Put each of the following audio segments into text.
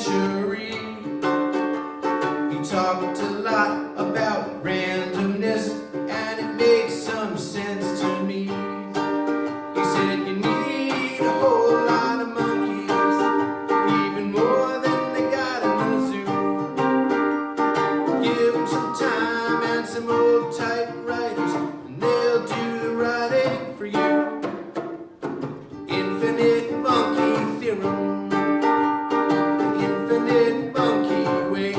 century. He talked a lot about randomness, and it made some sense to me. He said you need a whole lot of monkeys, even more than they got in the zoo. Give them some time and some old typewriters, and they'll do the writing for you. Infinite monkey theorem, infinite monkey way,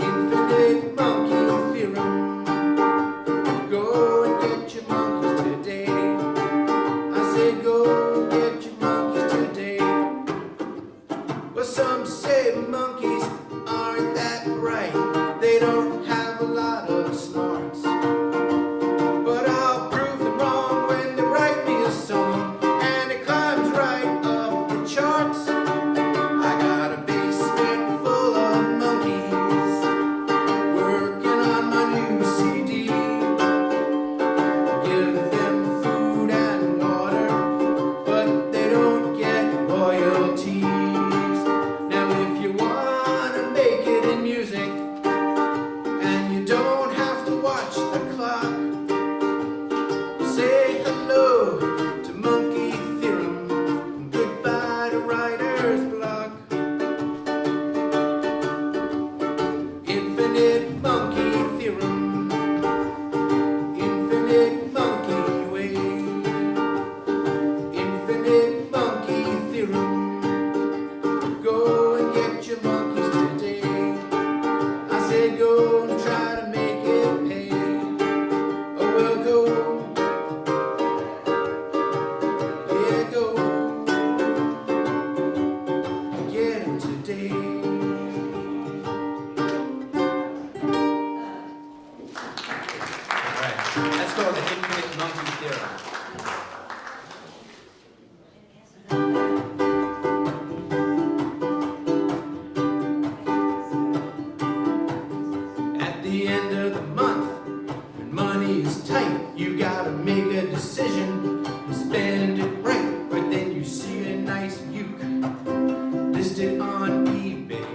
infinite monkey theorem. Go and get your monkeys today. I said go and get your monkeys today. Well, some say monkeys aren't that bright, they don't have a lot of smarts. But I'll prove them wrong when they write me a song and it climbs right up the charts. I got a basement full of monkeys working on my new CD. Give them food and water, but they don't get royalties. Now if you wanna make it in music and you don't have to watch the clock, say hello to monkey theorem, goodbye to writer's block. Infinite monkey theorem, infinite monkey way, infinite monkey theorem. Go and get your monkeys today. I said go and try to make it pay. Oh well, go. Yeah, go. Get 'em today. All right, let's go with the infinite monkey theorem. At the end of the month, when money is tight, you gotta make a decision and spend it right. But then you see a nice uke listed on eBay,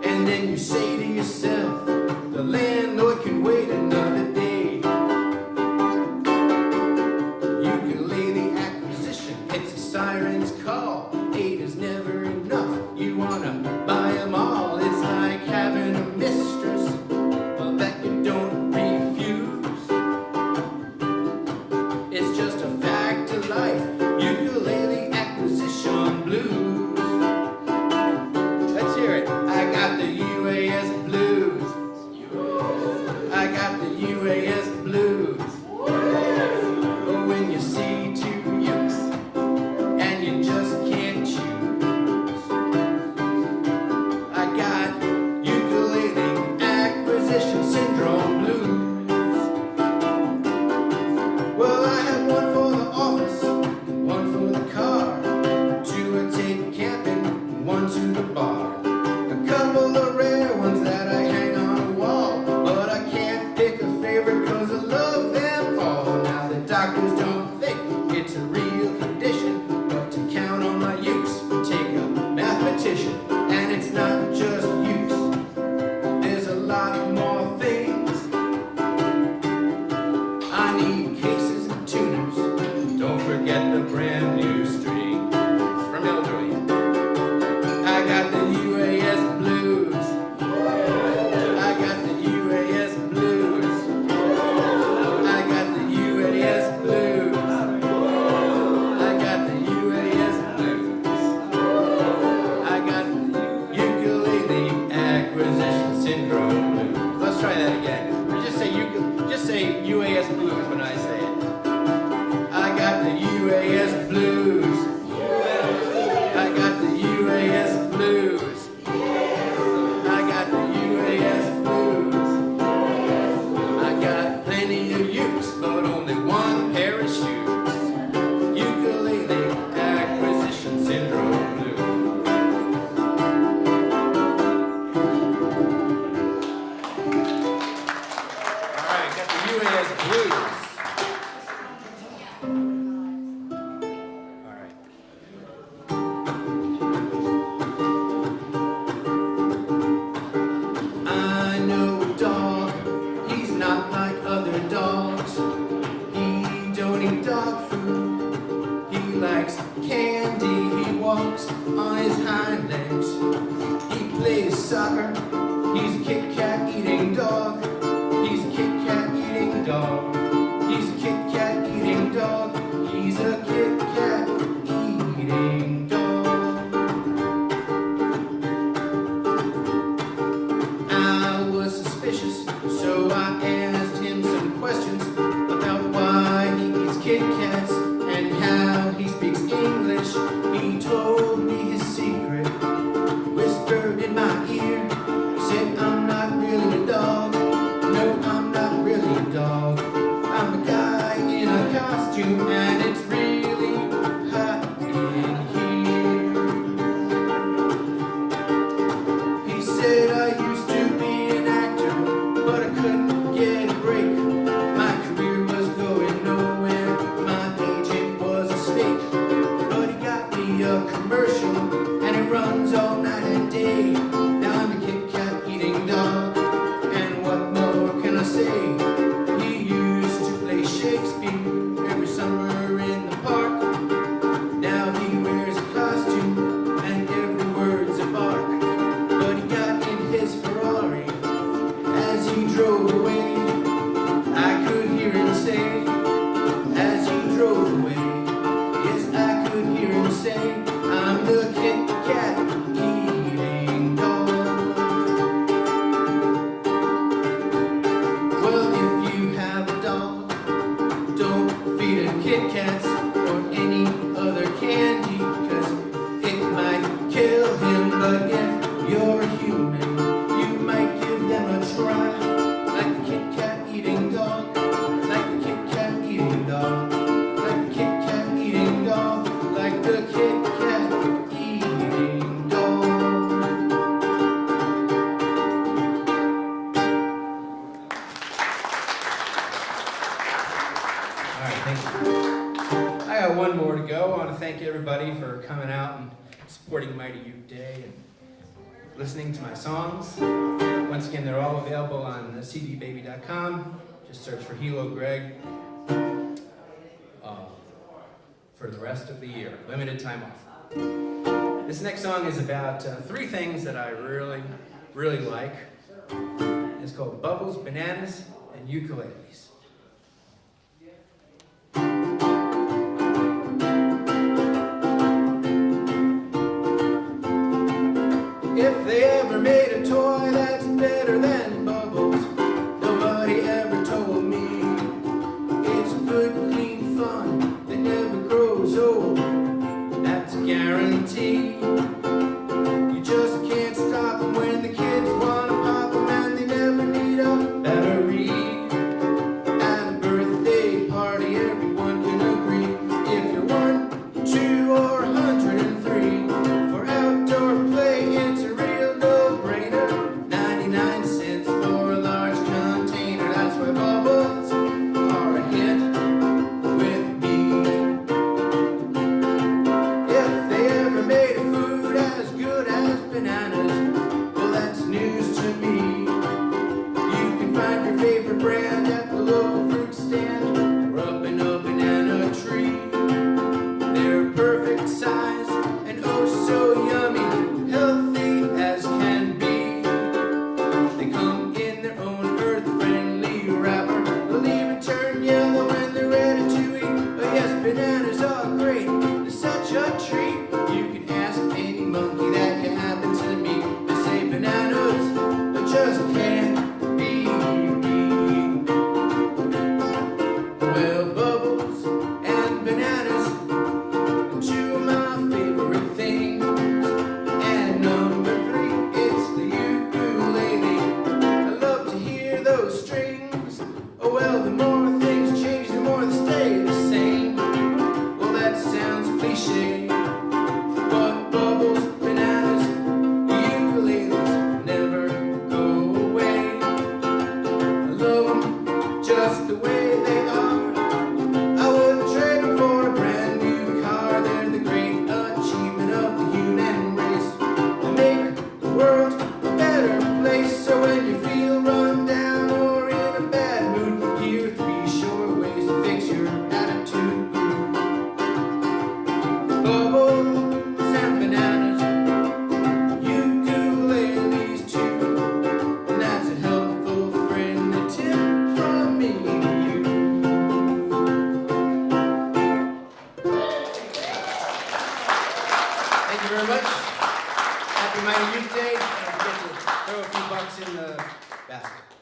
and then you say to yourself, the landlord can wait another day. You can lay the acquisition, it's a siren's call. 8 is never enough, you wanna buy 'em all. It's like having a mistress, well, that you don't refuse. It's just a fact of life, ukulele acquisition blues. Let's hear it. I got the UAS Blues. I got the UAS Blues. Oh, when you see two ukes and you just can't choose. walks on his hind legs. He plays soccer. He's a Kit Kat eating dog. He's a Kit Kat eating dog. He's a Kit Kat eating dog. He's a Kit Kat eating dog. I was suspicious, so I asked him some questions about why he eats Kit Kats and how he speaks English. He told me his secret, whispered in my ear, said I'm not really a dog. No, I'm not really a dog. I'm a guy in a costume and it's really hot in here. He said I used to be an actor, but I couldn't get a break. My career was going nowhere. My agent was a snake, but he got me a commercial and it runs all night and day. Now I'm a Kit Kat eating dog, and what more can I say? He used to play Shakespeare every summer in the park. Now he wears a costume and every word's a bark. But he got in his Ferrari as he drove away. I could hear him say, as he drove away, yes, I could hear him say, I'm the Kit Kat eating dog. Well, if you have a dog, don't feed him Kit Kats or any other candy, 'cause it might kill him. But if you're human, you might give them a try. Like the Kit Kat eating dog, like the Kit Kat eating dog, like the Kit Kat eating dog, like the Kit Kat eating dog. All right, thank you. I got one more to go. I want to thank everybody for coming out and supporting Mighty Uke Day and listening to my songs. Once again, they're all available on cdbaby.com. Just search for Hilo Greg for the rest of the year. Limited time off. This next song is about three things that I really, really like. It's called Bubbles, Bananas, and Ukuleles. If they ever made a toy that's better than Bubbles, nobody ever told me. It's good, clean fun that never grows old. That's a guarantee. You just can't stop them when the kids want to pop them and they never need a battery. At a birthday party, everyone can agree. If you're 1, 2, or 103, for outdoor play, it's a real no-brainer. 99 cents for a large container. That's why Bubbles are a hit with me. If they ever made a food very much. Happy Mighty Uke Day. Don't forget to throw a few bucks in the basket.